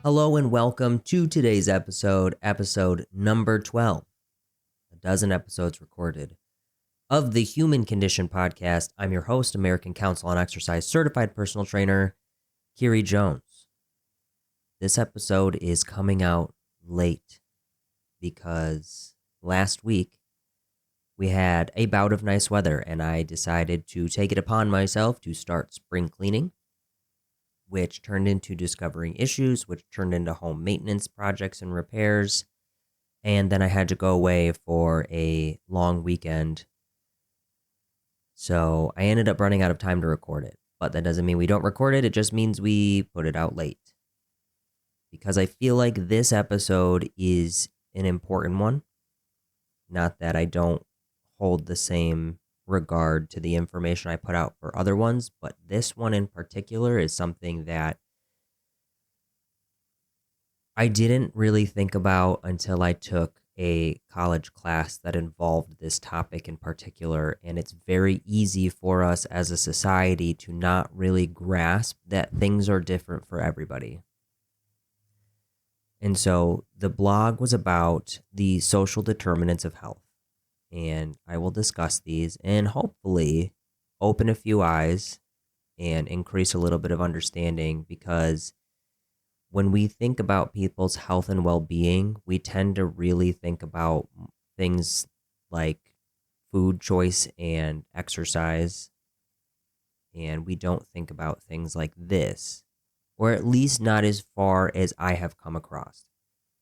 Hello and welcome to today's episode number 12, a dozen episodes recorded of the Human Condition podcast. I'm your host, American Council on Exercise certified personal trainer, Kiri Jones. This episode is coming out late because last week we had a bout of nice weather and I decided to take it upon myself to start spring cleaning, which turned into discovering issues, which turned into home maintenance projects and repairs. And then I had to go away for a long weekend. So I ended up running out of time to record it. But that doesn't mean we don't record it. It just means we put it out late. Because I feel like this episode is an important one. Not that I don't hold the same regard to the information I put out for other ones, but this one in particular is something that I didn't really think about until I took a college class that involved this topic in particular, and it's very easy for us as a society to not really grasp that things are different for everybody. And so the blog was about the social determinants of health. And I will discuss these and hopefully open a few eyes and increase a little bit of understanding, because when we think about people's health and well-being, we tend to really think about things like food choice and exercise, and we don't think about things like this, or at least not as far as I have come across.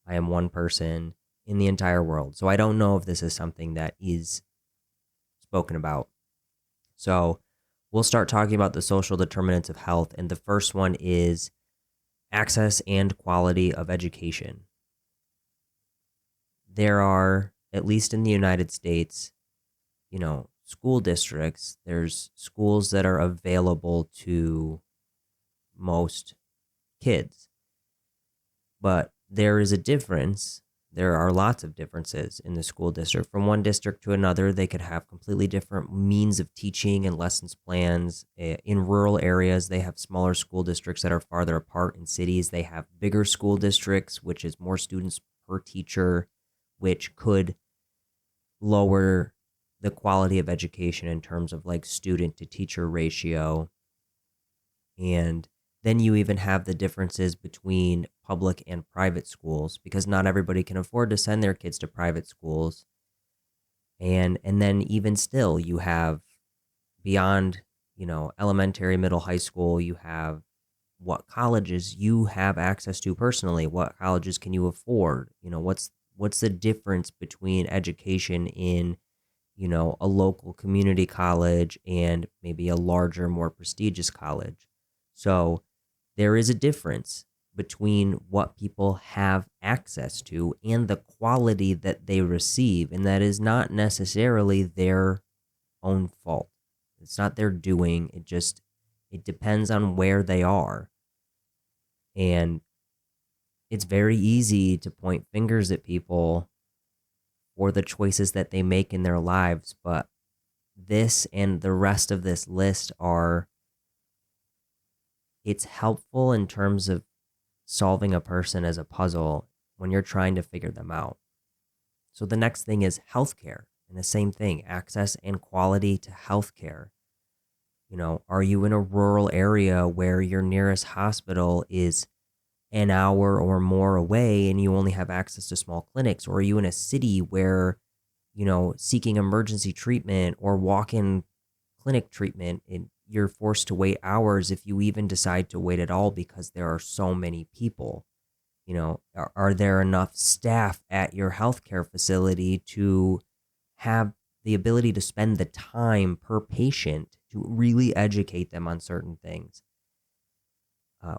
I am one person in the entire world, so I don't know if this is something that is spoken about. So we'll start talking about the social determinants of health, and the first one is access and quality of education. There are, at least in the United States, school districts. There's schools that are available to most kids, but there is a difference. There are lots of differences in the school district. From one district to another, they could have completely different means of teaching and lessons plans. In rural areas, they have smaller school districts that are farther apart. In cities, they have bigger school districts, which is more students per teacher, which could lower the quality of education in terms of like student to teacher ratio. And then you even have the differences between public and private schools, because not everybody can afford to send their kids to private schools. And then even still, you have beyond, elementary, middle, high school, you have what colleges you have access to personally. What colleges can you afford? What's the difference between education in, a local community college and maybe a larger, more prestigious college? So there is a difference between what people have access to and the quality that they receive. And that is not necessarily their own fault. It's not their doing. It depends on where they are. And it's very easy to point fingers at people for the choices that they make in their lives. But this and the rest of this list it's helpful in terms of solving a person as a puzzle when you're trying to figure them out. So the next thing is healthcare, and the same thing, access and quality to healthcare. Are you in a rural area where your nearest hospital is an hour or more away and you only have access to small clinics? Or are you in a city where, seeking emergency treatment or walk-in clinic treatment, and you're forced to wait hours if you even decide to wait at all because there are so many people? Are there enough staff at your healthcare facility to have the ability to spend the time per patient to really educate them on certain things?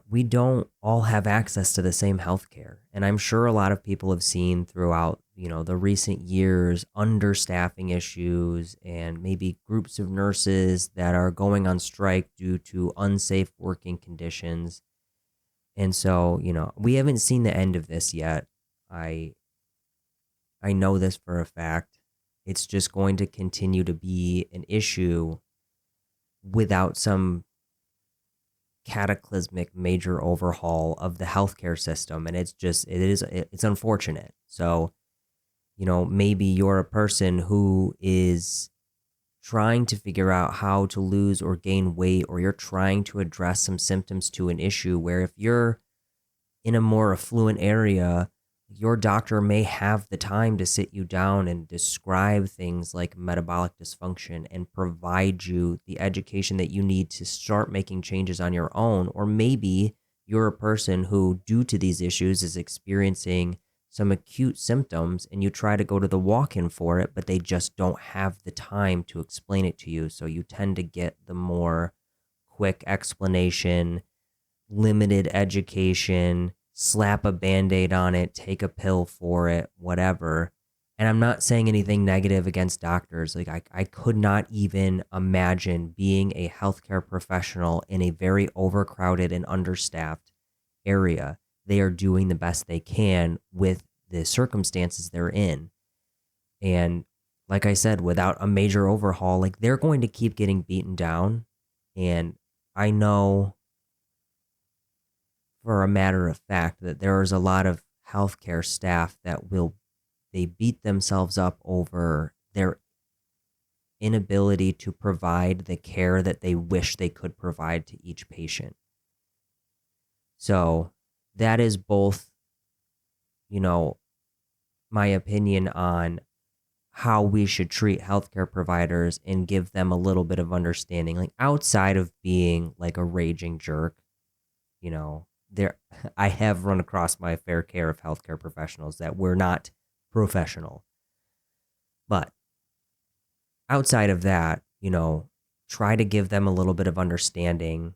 We don't all have access to the same healthcare. And I'm sure a lot of people have seen throughout, the recent years, understaffing issues and maybe groups of nurses that are going on strike due to unsafe working conditions. And so, we haven't seen the end of this yet. I know this for a fact. It's just going to continue to be an issue without some cataclysmic major overhaul of the healthcare system. And it's unfortunate. So, maybe you're a person who is trying to figure out how to lose or gain weight, or you're trying to address some symptoms to an issue where if you're in a more affluent area, your doctor may have the time to sit you down and describe things like metabolic dysfunction and provide you the education that you need to start making changes on your own. Or maybe you're a person who, due to these issues, is experiencing some acute symptoms and you try to go to the walk-in for it, but they just don't have the time to explain it to you. So you tend to get the more quick explanation, limited education, slap a Band-Aid on it, take a pill for it, whatever. And I'm not saying anything negative against doctors. Like I could not even imagine being a healthcare professional in a very overcrowded and understaffed area. They are doing the best they can with the circumstances they're in. And like I said, without a major overhaul, like they're going to keep getting beaten down. And I know for a matter of fact that there is a lot of healthcare staff that they beat themselves up over their inability to provide the care that they wish they could provide to each patient. So that is both, my opinion on how we should treat healthcare providers and give them a little bit of understanding, like outside of being like a raging jerk. I have run across my fair share of healthcare professionals that were not professional. But outside of that, try to give them a little bit of understanding.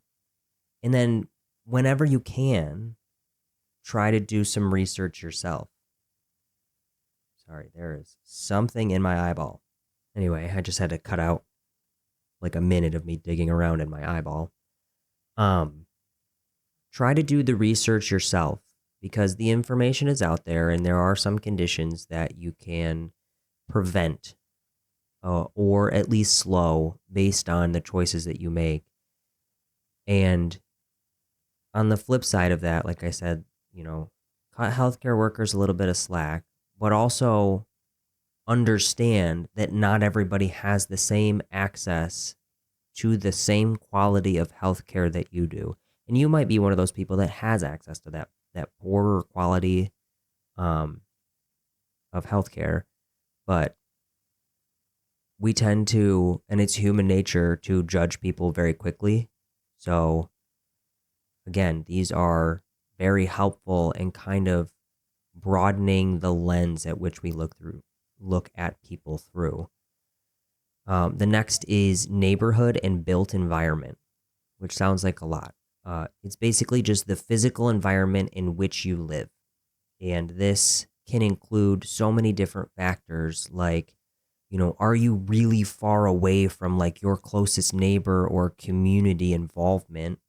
And then whenever you can, try to do some research yourself. Sorry, there is something in my eyeball. Anyway, I just had to cut out like a minute of me digging around in my eyeball. Try to do the research yourself because the information is out there and there are some conditions that you can prevent or at least slow based on the choices that you make. And on the flip side of that, like I said, cut healthcare workers a little bit of slack, but also understand that not everybody has the same access to the same quality of healthcare that you do. And you might be one of those people that has access to that poorer quality of healthcare, but we tend to, and it's human nature to judge people very quickly. So again, these are very helpful in kind of broadening the lens at which we look at people through. The next is neighborhood and built environment, which sounds like a lot. It's basically just the physical environment in which you live. And this can include so many different factors like, are you really far away from like your closest neighbor or community involvement?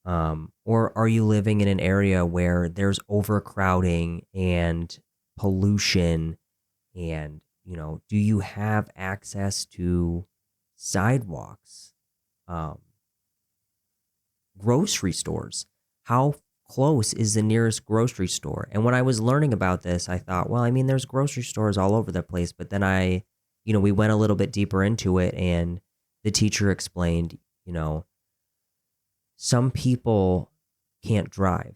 Or are you living in an area where there's overcrowding and pollution and, do you have access to sidewalks, grocery stores? How close is the nearest grocery store? And when I was learning about this, I thought, well, there's grocery stores all over the place. But then we went a little bit deeper into it and the teacher explained, some people can't drive,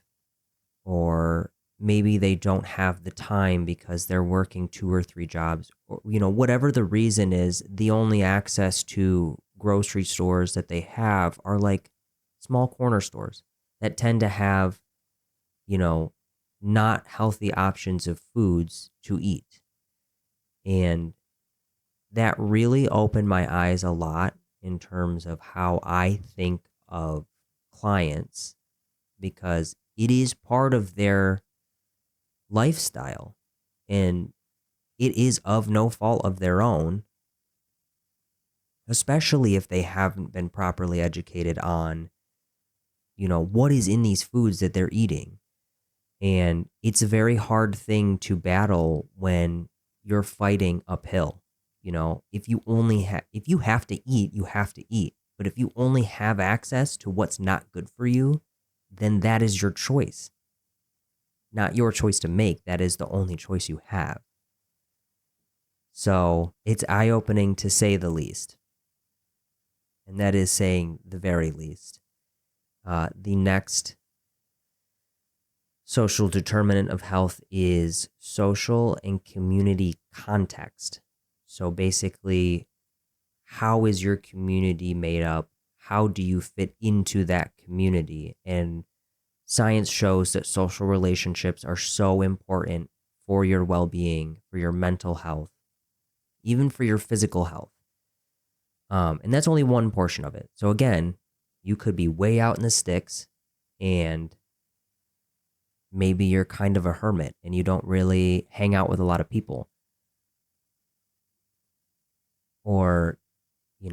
or maybe they don't have the time because they're working 2 or 3 jobs, or, whatever the reason is, the only access to grocery stores that they have are like small corner stores that tend to have, not healthy options of foods to eat. And that really opened my eyes a lot in terms of how I think of clients, because it is part of their lifestyle and it is of no fault of their own, especially if they haven't been properly educated on, what is in these foods that they're eating. And it's a very hard thing to battle when you're fighting uphill. If you have to eat, you have to eat. But if you only have access to what's not good for you, then that is your choice. Not your choice to make. That is the only choice you have. So it's eye-opening to say the least. And that is saying the very least. The next social determinant of health is social and community context. So basically, how is your community made up? How do you fit into that community? And science shows that social relationships are so important for your well-being, for your mental health, even for your physical health. And that's only one portion of it. So again, you could be way out in the sticks and maybe you're kind of a hermit and you don't really hang out with a lot of people. Or,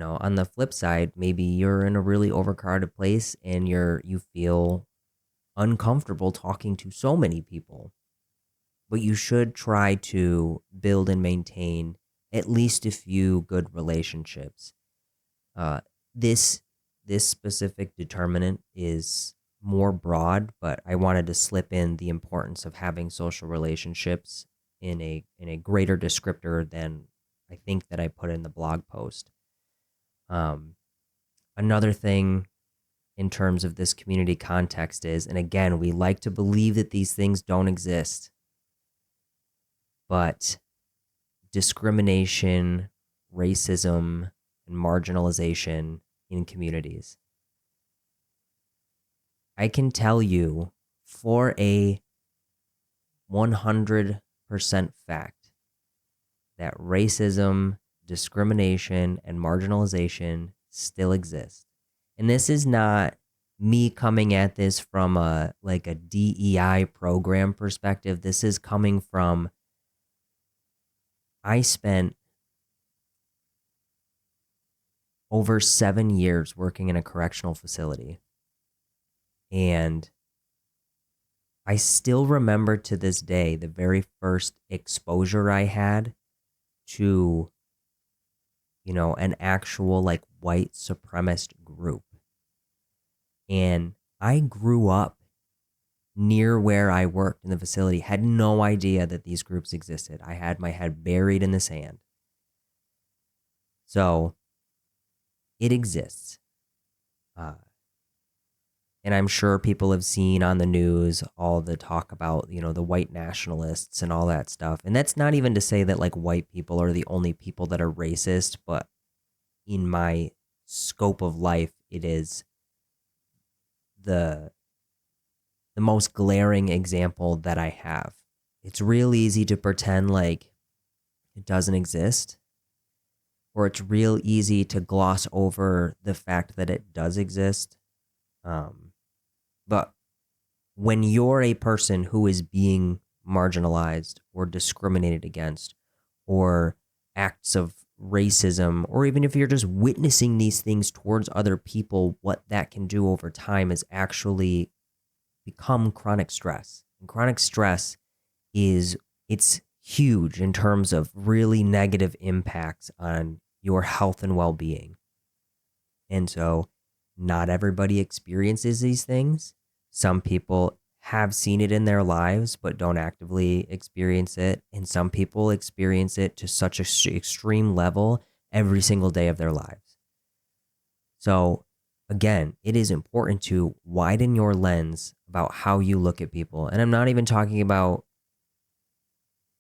on the flip side, maybe you're in a really overcrowded place and you feel uncomfortable talking to so many people. But you should try to build and maintain at least a few good relationships. This specific determinant is more broad, but I wanted to slip in the importance of having social relationships in a greater descriptor than I think that I put in the blog post. Another thing in terms of this community context is, and again, we like to believe that these things don't exist, but discrimination, racism, and marginalization in communities. I can tell you for a 100% fact that racism, discrimination, and marginalization still exist. And this is not me coming at this from a DEI program perspective. This is coming from, I spent over 7 years working in a correctional facility. And I still remember to this day the very first exposure I had to, an actual white supremacist group. And I grew up near where I worked in the facility, had no idea that these groups existed. I had my head buried in the sand. So it exists. And I'm sure people have seen on the news all the talk about, the white nationalists and all that stuff. And that's not even to say that white people are the only people that are racist, but in my scope of life, it is the most glaring example that I have. It's real easy to pretend like it doesn't exist, or it's real easy to gloss over the fact that it does exist. But when you're a person who is being marginalized or discriminated against, or acts of racism, or even if you're just witnessing these things towards other people, what that can do over time is actually become chronic stress. And chronic stress it's huge in terms of really negative impacts on your health and well-being. And so not everybody experiences these things. Some people have seen it in their lives, but don't actively experience it. And some people experience it to such an extreme level every single day of their lives. So again, it is important to widen your lens about how you look at people. And I'm not even talking about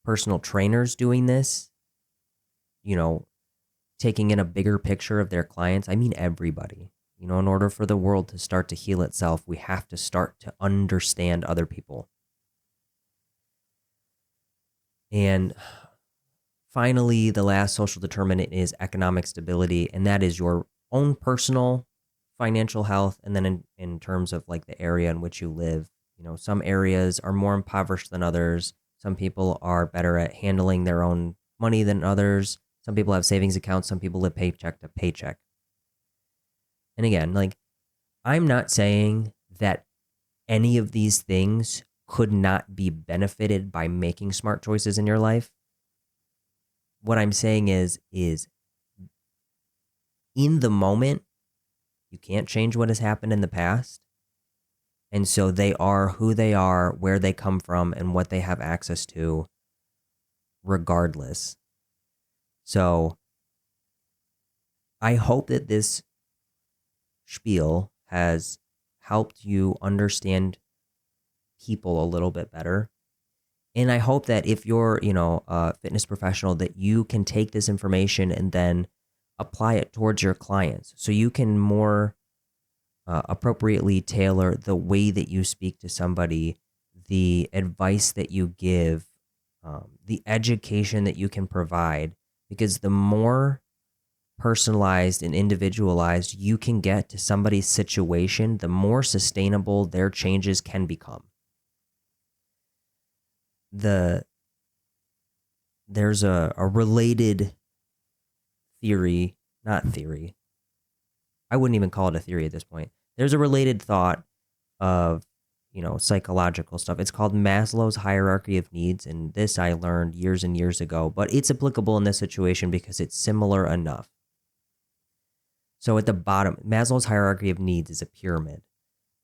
personal trainers doing this, taking in a bigger picture of their clients. I mean, everybody. In order for the world to start to heal itself, we have to start to understand other people. And finally, the last social determinant is economic stability, and that is your own personal financial health. And then in terms of the area in which you live, some areas are more impoverished than others. Some people are better at handling their own money than others. Some people have savings accounts. Some people live paycheck to paycheck. And again, I'm not saying that any of these things could not be benefited by making smart choices in your life. What I'm saying is in the moment, You can't change what has happened in the past. And so they are who they are, where they come from, and what they have access to, regardless. So I hope that this spiel has helped you understand people a little bit better. And I hope that if you're, a fitness professional, that you can take this information and then apply it towards your clients so you can more appropriately tailor the way that you speak to somebody, the advice that you give, the education that you can provide, because the more personalized and individualized you can get to somebody's situation, the more sustainable their changes can become. There's a related theory, not theory. I wouldn't even call it a theory at this point. There's a related thought of, psychological stuff. It's called Maslow's hierarchy of needs. And this I learned years and years ago, but it's applicable in this situation because it's similar enough. So at the bottom, Maslow's hierarchy of needs is a pyramid.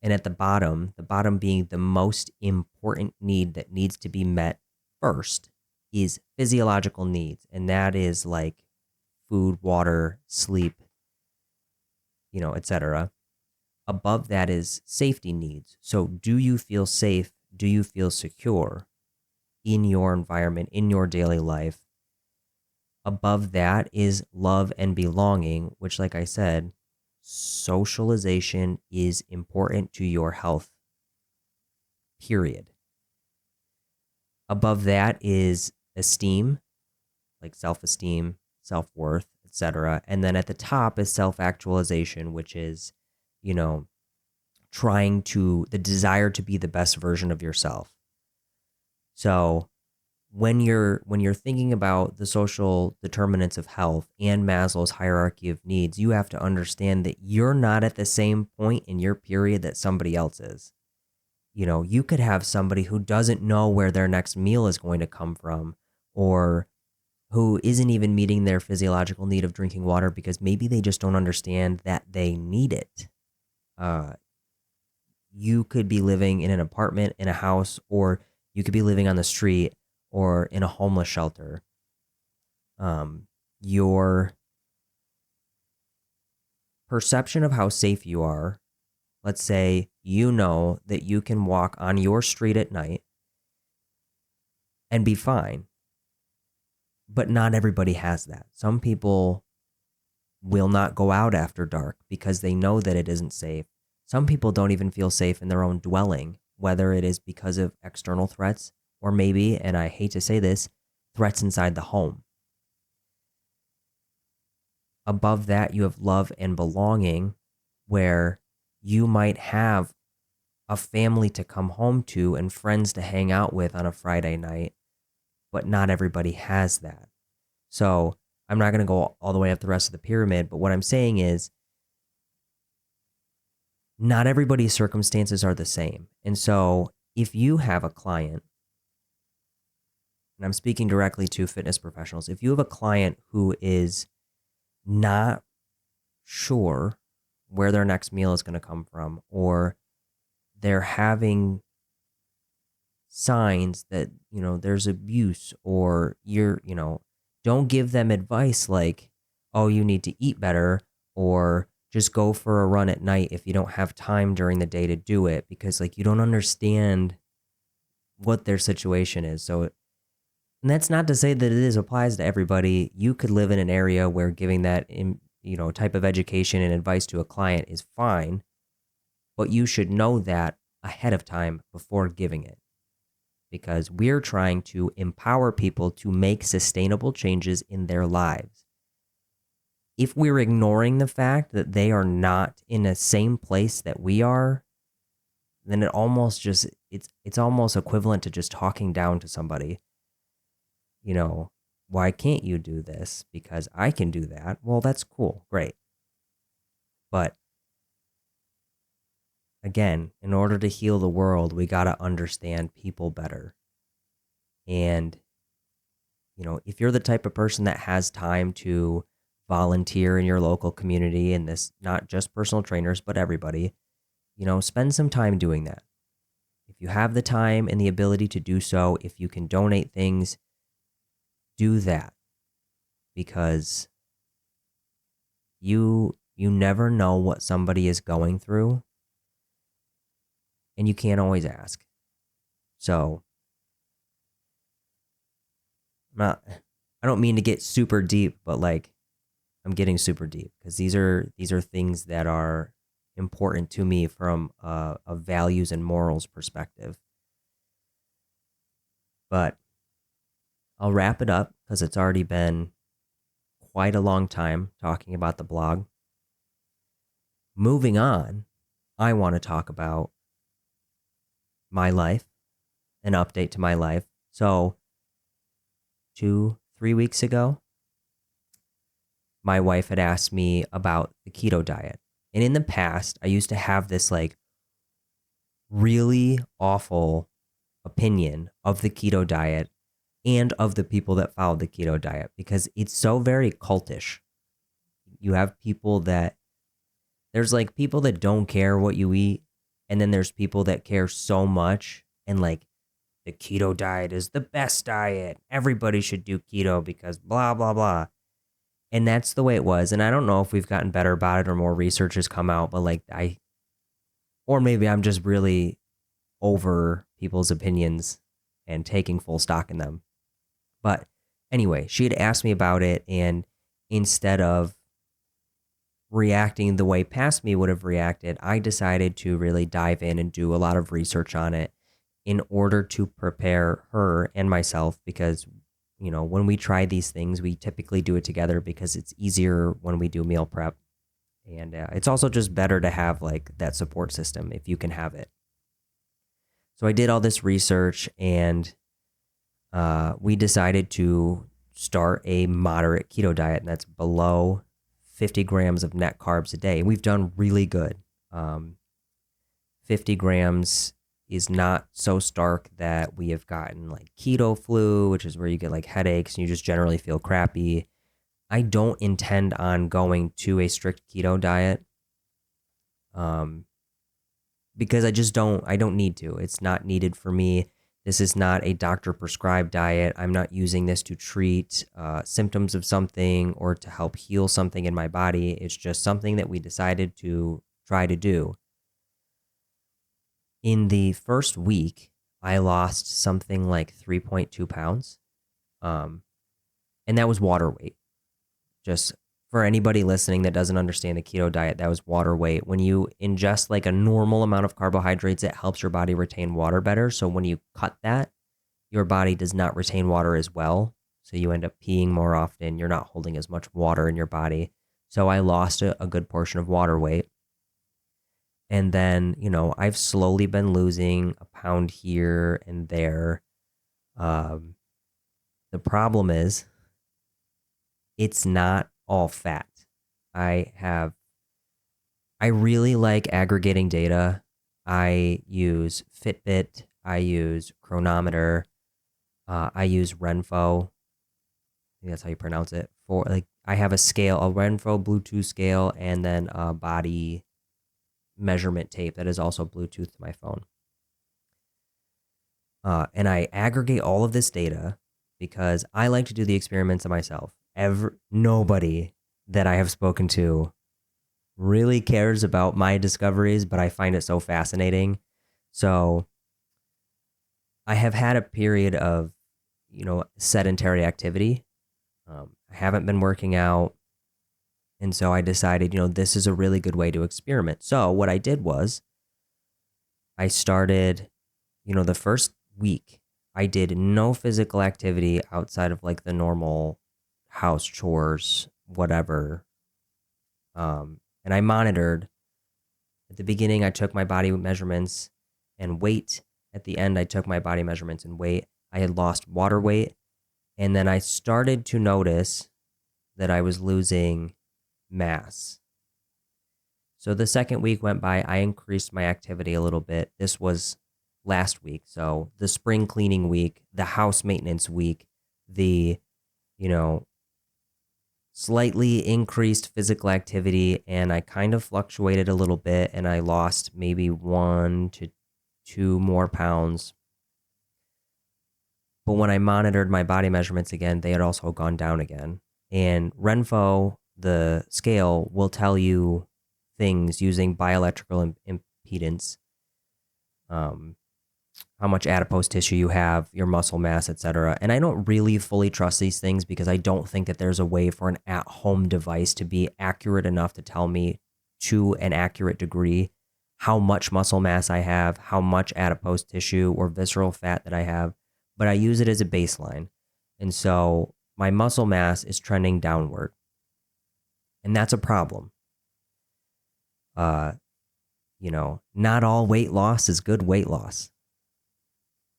And at the bottom being the most important need that needs to be met first, is physiological needs. And that is like food, water, sleep, etc. Above that is safety needs. So do you feel safe? Do you feel secure in your environment, in your daily life? Above that is love and belonging, which, like I said, socialization is important to your health, period. Above that is esteem, like self-esteem, self-worth, etc. And then at the top is self-actualization, which is, the desire to be the best version of yourself. So when you're thinking about the social determinants of health and Maslow's hierarchy of needs, you have to understand that you're not at the same point in your period that somebody else is. You could have somebody who doesn't know where their next meal is going to come from, or who isn't even meeting their physiological need of drinking water because maybe they just don't understand that they need it. You could be living in an apartment, in a house, or you could be living on the street or in a homeless shelter. Your perception of how safe you are, let's say that you can walk on your street at night and be fine. But not everybody has that. Some people will not go out after dark because they know that it isn't safe. Some people don't even feel safe in their own dwelling, whether it is because of external threats or maybe, and I hate to say this, threats inside the home. Above that, you have love and belonging, where you might have a family to come home to and friends to hang out with on a Friday night, but not everybody has that. So I'm not going to go all the way up the rest of the pyramid, but what I'm saying is not everybody's circumstances are the same. And so if you have a client, and I'm speaking directly to fitness professionals, if you have a client who is not sure where their next meal is going to come from, or they're having signs that, there's abuse, or don't give them advice like, oh, you need to eat better, or just go for a run at night if you don't have time during the day to do it, because you don't understand what their situation is. So, and that's not to say that it applies to everybody. You could live in an area where giving that, type of education and advice to a client is fine, but you should know that ahead of time before giving it, because we're trying to empower people to make sustainable changes in their lives. If we're ignoring the fact that they are not in the same place that we are, then it's almost equivalent to just talking down to somebody. Why can't you do this? Because I can do that. Well, that's cool. Great. But again, in order to heal the world, we got to understand people better. And, if you're the type of person that has time to volunteer in your local community, and this not just personal trainers, but everybody, spend some time doing that. If you have the time and the ability to do so, if you can donate things, do that, because you never know what somebody is going through, and you can't always ask. So I don't mean to get super deep, but like I'm getting super deep because these are things that are important to me from a values and morals perspective. But I'll wrap it up because it's already been quite a long time talking about the blog. Moving on, I want to talk about my life, an update to my life. So 2-3 weeks ago, my wife had asked me about the keto diet. And in the past, I used to have this like really awful opinion of the keto diet and of the people that follow the keto diet because it's so very cultish. You have people that, there's like people that don't care what you eat, and then there's people that care so much, and like the keto diet is the best diet. Everybody should do keto because blah, blah, blah. And that's the way it was. And I don't know if we've gotten better about it or more research has come out, but like or maybe I'm just really over people's opinions and taking full stock in them. But anyway, she had asked me about it, and instead of reacting the way past me would have reacted, I decided to really dive in and do a lot of research on it in order to prepare her and myself, because when we try these things, we typically do it together because it's easier when we do meal prep. And it's also just better to have like that support system if you can have it. So I did all this research, and we decided to start a moderate keto diet, and that's below 50 grams of net carbs a day. We've done really good. 50 grams is not so stark that we have gotten like keto flu, which is where you get like headaches and you just generally feel crappy. I don't intend on going to a strict keto diet because I don't need to. It's not needed for me. This is not a doctor prescribed diet. I'm not using this to treat symptoms of something or to help heal something in my body. It's just something that we decided to try to do. In the first week, I lost something like 3.2 pounds. And that was water weight. Just for anybody listening that doesn't understand the keto diet, that was water weight. When you ingest like a normal amount of carbohydrates, it helps your body retain water better. So when you cut that, your body does not retain water as well. So you end up peeing more often. You're not holding as much water in your body. So I lost a good portion of water weight. And then, I've slowly been losing a pound here and there. The problem is it's not all fat. I really like aggregating data. I use Fitbit. I use Chronometer. I use Renpho. I think that's how you pronounce it. For like, I have a scale, a Renpho Bluetooth scale, and then a body measurement tape that is also Bluetooth to my phone. And I aggregate all of this data because I like to do the experiments on myself. Nobody that I have spoken to really cares about my discoveries, but I find it so fascinating. So I have had a period of, sedentary activity. I haven't been working out. And so I decided, this is a really good way to experiment. So what I did was I started, the first week, I did no physical activity outside of like the normal house chores, whatever. And I monitored. At the beginning, I took my body measurements and weight. At the end, I took my body measurements and weight. I had lost water weight. And then I started to notice that I was losing mass. So the second week went by. I increased my activity a little bit. This was last week. So the spring cleaning week, the house maintenance week, the, slightly increased physical activity, and I kind of fluctuated a little bit, and I lost maybe 1 to 2 more pounds. But when I monitored my body measurements again, they had also gone down again. And Renpho, the scale, will tell you things using bioelectrical impedance, how much adipose tissue you have, your muscle mass, etc. And I don't really fully trust these things because I don't think that there's a way for an at-home device to be accurate enough to tell me to an accurate degree how much muscle mass I have, how much adipose tissue or visceral fat that I have, but I use it as a baseline. And so my muscle mass is trending downward. And that's a problem. Not all weight loss is good weight loss.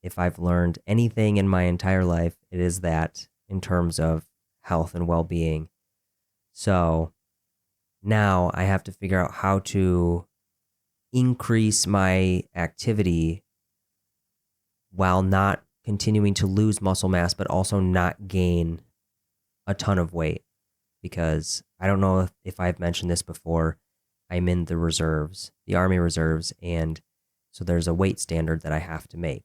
If I've learned anything in my entire life, it is that in terms of health and well-being. So now I have to figure out how to increase my activity while not continuing to lose muscle mass, but also not gain a ton of weight. Because I don't know if I've mentioned this before, I'm in the reserves, the Army Reserves, and so there's a weight standard that I have to make.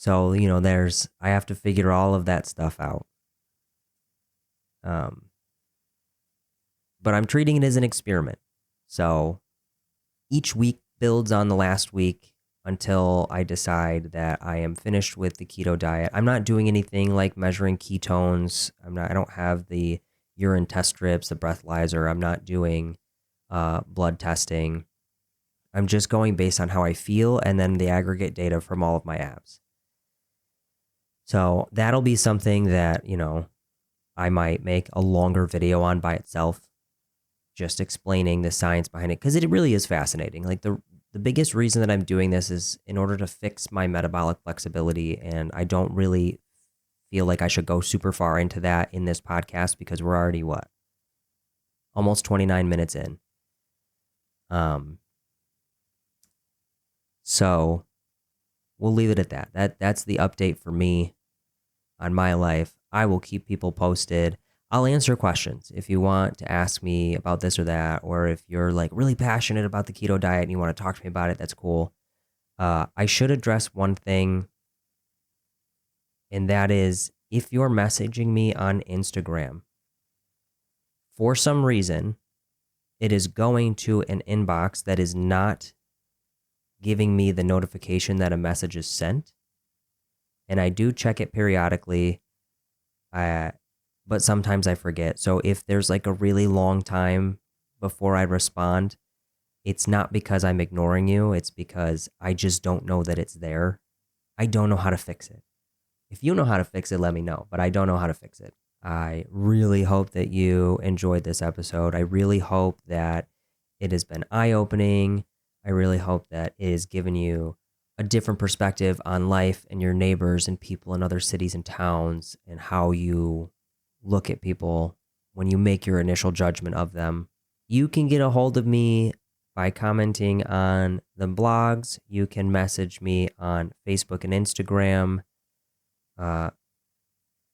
So, I have to figure all of that stuff out. But I'm treating it as an experiment. So each week builds on the last week until I decide that I am finished with the keto diet. I'm not doing anything like measuring ketones. I don't have the urine test strips, the breathalyzer. I'm not doing blood testing. I'm just going based on how I feel and then the aggregate data from all of my abs. So that'll be something that, I might make a longer video on by itself, just explaining the science behind it, because it really is fascinating. Like the biggest reason that I'm doing this is in order to fix my metabolic flexibility, and I don't really feel like I should go super far into that in this podcast because we're already, almost 29 minutes in. So we'll leave it at that. That's the update for me on my life. I will keep people posted. I'll answer questions if you want to ask me about this or that, or if you're like really passionate about the keto diet and you want to talk to me about it, that's cool. I should address one thing, and that is if you're messaging me on Instagram, for some reason, it is going to an inbox that is not giving me the notification that a message is sent. And I do check it periodically, but sometimes I forget. So if there's like a really long time before I respond, it's not because I'm ignoring you. It's because I just don't know that it's there. I don't know how to fix it. If you know how to fix it, let me know, but I don't know how to fix it. I really hope that you enjoyed this episode. I really hope that it has been eye-opening. I really hope that it has given you a different perspective on life and your neighbors and people in other cities and towns and how you look at people when you make your initial judgment of them. You can get a hold of me by commenting on the blogs. You can message me on Facebook and Instagram. I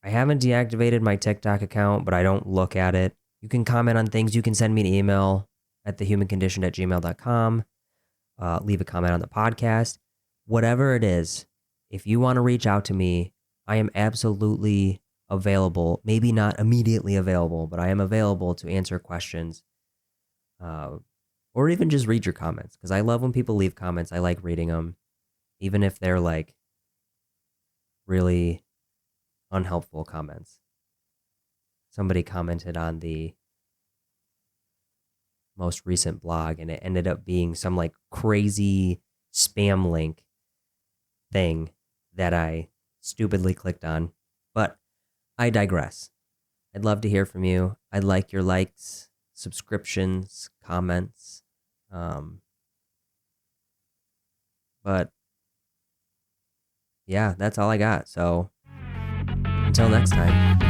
haven't deactivated my TikTok account, but I don't look at it. You can comment on things. You can send me an email at thehumanconditioned@gmail.com. Leave a comment on the podcast. Whatever it is, if you want to reach out to me, I am absolutely available. Maybe not immediately available, but I am available to answer questions or even just read your comments, because I love when people leave comments. I like reading them, even if they're like really unhelpful comments. Somebody commented on the most recent blog and it ended up being some like crazy spam link thing that I stupidly clicked on, but I digress. I'd love to hear from you. I'd like your likes, subscriptions, comments. But yeah, that's all I got. So until next time.